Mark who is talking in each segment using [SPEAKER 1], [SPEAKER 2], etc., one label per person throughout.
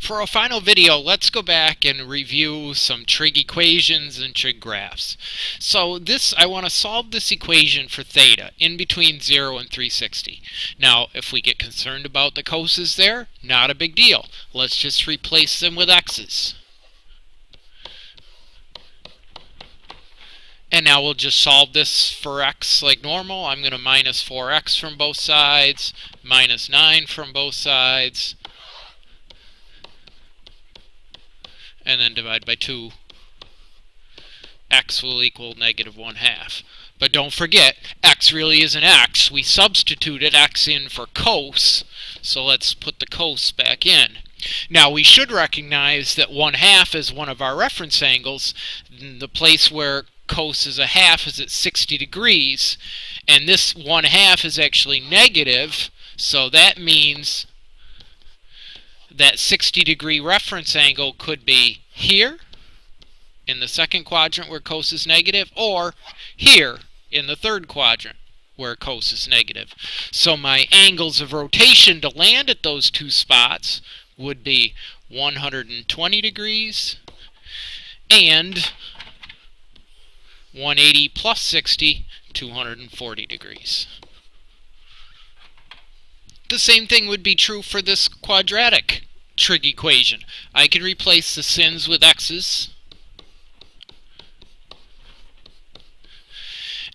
[SPEAKER 1] For a final video, let's go back and review some trig equations and trig graphs. So I want to solve this equation for theta in between 0 and 360. Now, if we get concerned about the coses there, not a big deal. Let's just replace them with x's. And now we'll just solve this for x like normal. I'm going to minus 4x from both sides, minus 9 from both sides, and then divide by 2. X will equal negative 1/2. But don't forget, x really isn't x. We substituted x in for cos, so let's put the cos back in. Now we should recognize that 1/2 is one of our reference angles. The place where cos is a half is at 60 degrees, and this 1/2 is actually negative, so that means that 60-degree reference angle could be here in the second quadrant where cos is negative, or here in the third quadrant where cos is negative. So my angles of rotation to land at those two spots would be 120 degrees and 180 plus 60, 240 degrees. The same thing would be true for this quadratic trig equation. I can replace the sins with x's.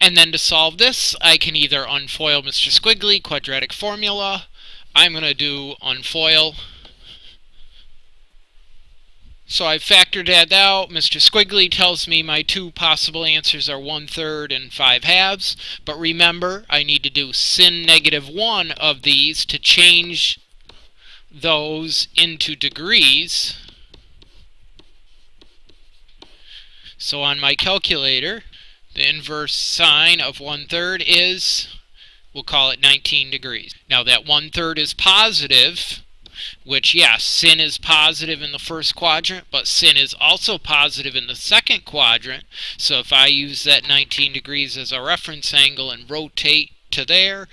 [SPEAKER 1] And then to solve this, I can either unfoil Mr. Squiggly quadratic formula. I'm going to do unfoil. So I've factored that out. Mr. Squiggly tells me my two possible answers are 1/3 and 5/2. But remember, I need to do sin negative 1 of these to change those into degrees. So on my calculator, the inverse sine of 1/3 is, we'll call it 19 degrees. Now that 1/3 is positive, which, yes, sin is positive in the first quadrant, but sin is also positive in the second quadrant. So if I use that 19 degrees as a reference angle and rotate to there,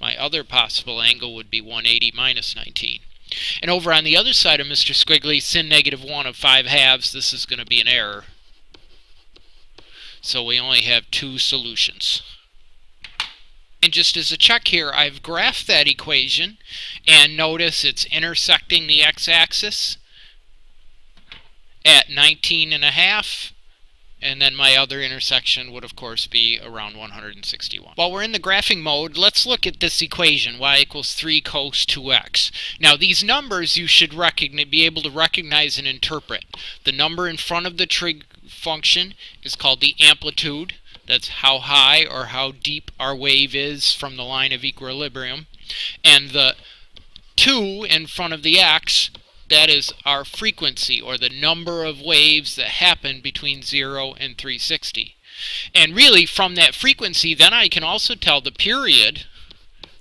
[SPEAKER 1] my other possible angle would be 180 minus 19. And over on the other side of Mr. Squiggly, sin negative 1 of 5/2, this is going to be an error. So we only have two solutions. And just as a check here, I've graphed that equation, and notice it's intersecting the x-axis at 19.5, and then my other intersection would of course be around 161. While we're in the graphing mode, let's look at this equation, y equals 3 cos 2x. Now these numbers you should be able to recognize and interpret. The number in front of the trig function is called the amplitude. That's how high or how deep our wave is from the line of equilibrium. And the 2 in front of the x, that is our frequency, or the number of waves that happen between 0 and 360. And really, from that frequency, then I can also tell the period,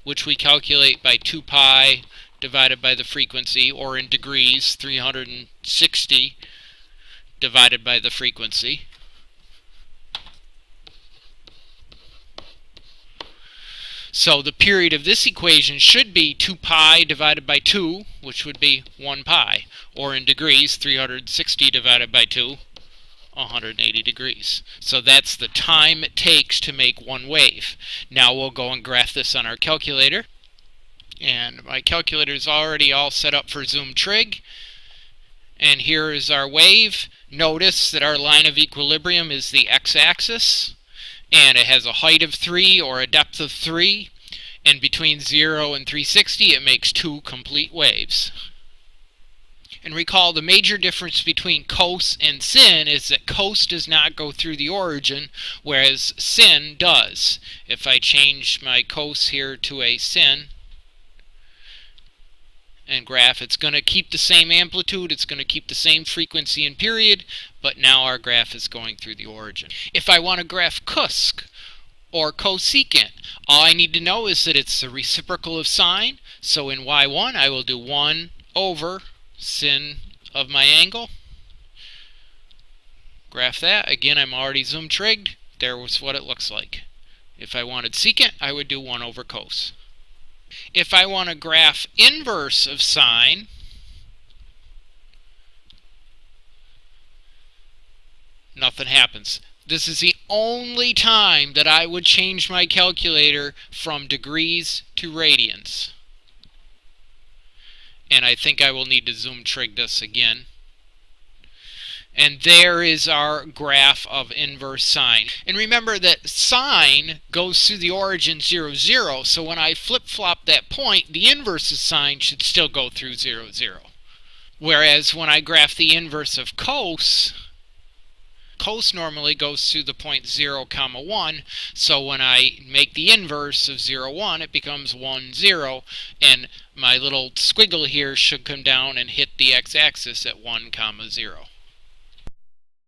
[SPEAKER 1] which we calculate by 2 pi divided by the frequency, or in degrees, 360 divided by the frequency. So the period of this equation should be 2 pi divided by 2, which would be 1 pi, or in degrees, 360 divided by 2, 180 degrees. So that's the time it takes to make one wave. Now we'll go and graph this on our calculator. And my calculator is already all set up for Zoom Trig. And here is our wave. Notice that our line of equilibrium is the x-axis, and it has a height of 3 or a depth of 3, and between 0 and 360 it makes two complete waves. And recall, the major difference between cos and sin is that cos does not go through the origin, whereas sin does. If I change my cos here to a sin and graph, it's going to keep the same amplitude, it's going to keep the same frequency and period, but now our graph is going through the origin. If I want to graph cusc, or cosecant, all I need to know is that it's the reciprocal of sine. So in y1 I will do 1 over sin of my angle. Graph that. Again, I'm already zoom trigged. There was what it looks like. If I wanted secant, I would do 1 over cos. If I want to graph inverse of sine, nothing happens. This is the only time that I would change my calculator from degrees to radians. And I think I will need to zoom trig this again. And there is our graph of inverse sine. And remember that sine goes through the origin 0, 0. So when I flip-flop that point, the inverse of sine should still go through 0, 0. Whereas when I graph the inverse of cos normally goes through the point 0, 1. So when I make the inverse of 0, 1, it becomes 1, 0. And my little squiggle here should come down and hit the x-axis at 1, 0.